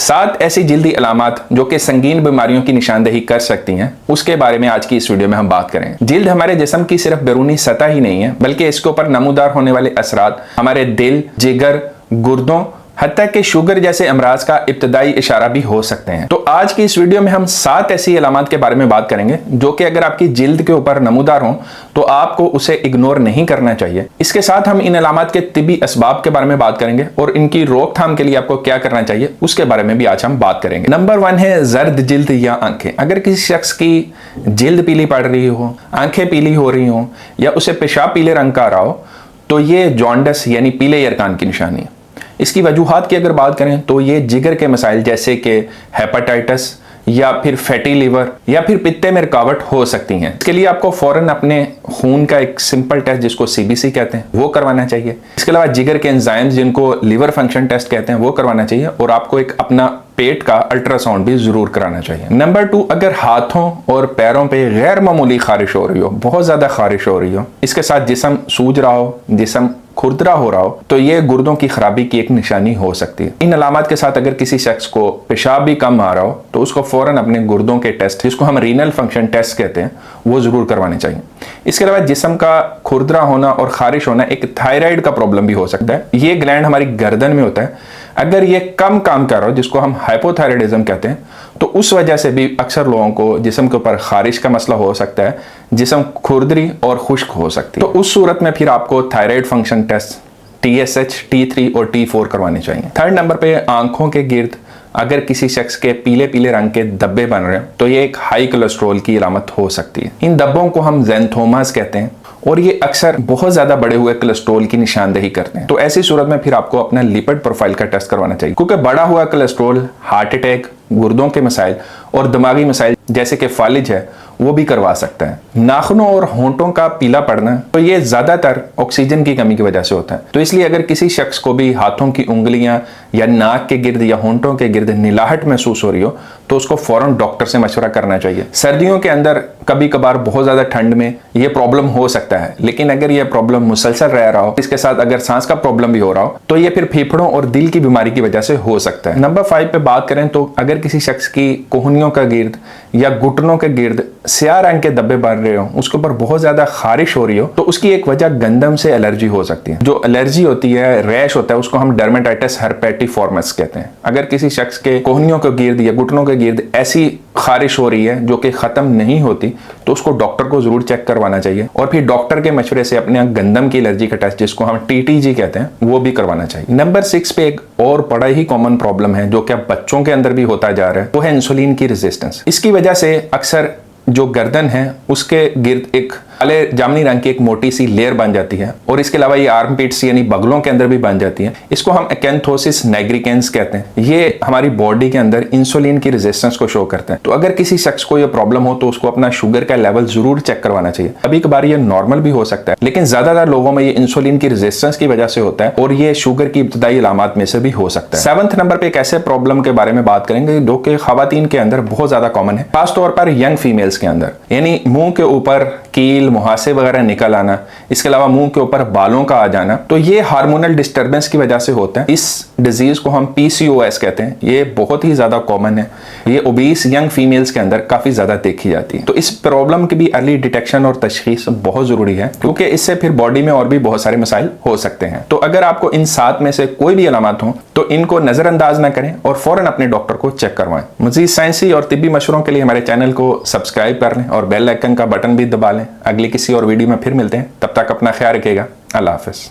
7 ऐसी जल्दी अलामात जो कि संगीन बीमारियों की निशानदेही कर सकती हैं, उसके बारे में आज की इस वीडियो में हम बात करेंगे। जल्द हमारे जिस्म की सिर्फ बैरूनी सतह ही नहीं है, बल्कि इसके ऊपर नमूदार होने वाले असरात हमारे दिल, जिगर, गुर्दों, हत्ता कि शुगर जैसे अमराज का इब्तदाई इशारा भी हो सकते हैं। तो आज की इस वीडियो में हम 7 ऐसी अलामात के बारे में बात करेंगे जो कि अगर आपकी जिल्द के ऊपर नमूदार हों तो आपको उसे इग्नोर नहीं करना चाहिए। इसके साथ हम इन अलामात के तिब्बी असबाब के बारे में बात करेंगे और इनकी रोकथाम के लिए आपको क्या करना चाहिए उसके बारे में भी आज हम बात करेंगे। नंबर 1 है जर्द जिल्द या आंखें। अगर किसी शख्स की जिल्द पीली पड़ रही हो, आंखें पीली हो रही हो या उसे पेशाब पीले रंग का आ रहा हो तो ये जॉन्डिस यानी पीले यरकान की निशानी है। इसकी वजूहात की अगर बात करें तो ये जिगर के मसाइल जैसे कि हेपेटाइटिस या फिर फैटी लिवर या फिर पित्ते में रुकावट हो सकती हैं। इसके लिए आपको फौरन अपने खून का एक सिंपल टेस्ट जिसको सीबीसी कहते हैं वो करवाना चाहिए। इसके अलावा जिगर के एंजाइम्स जिनको लिवर फंक्शन टेस्ट कहते हैं वो करवाना चाहिए और आपको एक अपना पेट का अल्ट्रासाउंड भी जरूर कराना चाहिए। नंबर 2, अगर हाथों और पैरों पे गैर मामूली खारिश हो रही हो, बहुत ज्यादा खारिश हो रही हो, इसके साथ जिस्म सूज रहा हो, जिस्म खुरदरा हो रहा हो, तो ये गुर्दों की खराबी की एक निशानी हो सकती है। इन अलामात के साथ अगर किसी शख्स को पेशाब भी कम आ रहा हो तो उसको फौरन अपने गुर्दों के टेस्ट जिसको हम रीनल फंक्शन टेस्ट कहते हैं वो जरूर करवाने चाहिए। इसके अलावा जिस्म का खुरदरा होना और खारिश होना एक थायराइड का प्रॉब्लम भी हो सकता है। ये ग्लैंड हमारी गर्दन में होता है, अगर ये कम काम कर रहा हो जिसको हम हाइपोथायराइडिज्म कहते हैं तो उस वजह से भी अक्सर लोगों को जिस्म के ऊपर खारिश का मसला हो सकता है, जिस्म खुरदरी और खुश्क हो सकती है। तो उस सूरत में फिर आपको thyroid function test TSH, T3 और T4 करवाने चाहिए। थर्ड नंबर पे आंखों के गिर्द अगर किसी शख्स के पीले पीले रंग के धब्बे बन रहे हैं तो ये एक हाई कोलेस्ट्रॉल की अलामत हो सकती है। इन धब्बों को हम ज़ैंथोमास कहते हैं और ये अक्सर बहुत ज्यादा बड़े हुए कोलेस्ट्रॉल की निशानदेही करते हैं। तो ऐसी सूरत में फिर आपको अपना लिपिड प्रोफाइल का टेस्ट करवाना चाहिए, क्योंकि बढ़ा हुआ कोलेस्ट्रॉल हार्ट अटैक, गुर्दों के मसाइल और दिमागी मसाइल जैसे कि फालिज है वो भी करवा सकता है। नाखूनों और होंठों का पीला पड़ना तो ये ज्यादातर ऑक्सीजन की कमी की वजह से होता है। तो इसलिए अगर किसी शख्स को भी हाथों की उंगलियां या नाक के गिर्द या होंठों के गिर्द निलाहट महसूस हो रही हो तो उसको फौरन डॉक्टर से मशवरा करना चाहिए। सर्दियों के अंदर कभी कभार बहुत ज्यादा ठंड में ये प्रॉब्लम हो सकता है, लेकिन अगर ये प्रॉब्लम मुसलसल रह रहा हो, इसके साथ अगर सांस का प्रॉब्लम भी हो रहा हो तो ये फिर फेफड़ों और दिल की बीमारी की वजह से हो सकता है। नंबर 5 पे बात करें तो अगर किसी शख्स की कोहनियों का गिर्द या घुटनों के गिर्द स्याह रंग के धब्बे बन रहे हो, उसके ऊपर बहुत ज्यादा खारिश हो रही हो तो उसकी एक वजह गंदम से एलर्जी हो सकती है। जो एलर्जी होती है, रैश होता है, उसको हम डर्मेटाइटिस हर्पेटिफॉर्मस कहते हैं। अगर किसी शख्स के कोहनियों के गिर्द या घुटनों के गिर्द ऐसी खारिश हो रही है जो कि खत्म नहीं होती तो उसको डॉक्टर को जरूर चेक करवाना चाहिए और फिर डॉक्टर के मशवरे से अपने गंदम की एलर्जी का टेस्ट जिसको हम TTG कहते हैं वो भी करवाना चाहिए। नंबर 6 पे एक और बड़ा ही कॉमन प्रॉब्लम है जो कि अब बच्चों के अंदर भी होता जा रहा है, वो है इंसुलिन की रेजिस्टेंस। इसकी वजह से अक्सर जो गर्दन है उसके गिर्द एक काले जामुनी रंग की एक मोटी सी लेयर बन जाती है और इसके अलावा ये आर्मपिट्स यानी बगलों के अंदर भी बन जाती है। इसको हम एक्यांथोसिस नाइग्रिकेंस कहते हैं। ये हमारी बॉडी के अंदर इंसुलिन की रेजिस्टेंस को शो करते हैं। तो अगर किसी शख्स को ये प्रॉब्लम हो तो उसको अपना शुगर का लेवल जरूर चेक करवाना चाहिए। कभी कभार ये नॉर्मल भी हो सकता है, लेकिन ज्यादातर लोगों में ये इंसुलिन की रेजिस्टेंस की वजह से होता है और ये शुगर की इब्तदाई अलामात में से भी हो सकता है। 7th नंबर पे एक ऐसे प्रॉब्लम के बारे में बात करेंगे जो कि खवातीन के अंदर बहुत ज्यादा कॉमन है, खासतौर पर यंग फीमेल्स के अंदर, यानी मुंह के ऊपर कील, मुहासे वगैरह निकल आना, इसके अलावा मुंह के ऊपर बालों का आ जाना। तो ये हार्मोनल डिस्टर्बेंस की वजह से होता है। इस डिजीज को हम PCOS कहते हैं। ये बहुत ही ज्यादा कॉमन है। ये ओबीस यंग फीमेल्स के अंदर काफी ज्यादा देखी जाती है। तो इस प्रॉब्लम की भी अर्ली डिटेक्शन और तशखीस बहुत जरूरी है, क्योंकि इससे फिर बॉडी में और भी बहुत सारे मसाइल हो सकते हैं। तो अगर आपको इन 7 में से कोई भी अलामत हो तो इनको नजरअंदाज ना करें और फौरन अपने डॉक्टर को चेक करवाएं। मजीद साइंसी और तिब्बी मशवरों के लिए हमारे चैनल को सब्सक्राइब कर लें और बेल आइकन का बटन भी दबा लें। अगली किसी और वीडियो में फिर मिलते हैं, तब तक अपना ख्याल रखिएगा। अल्लाह हाफिज।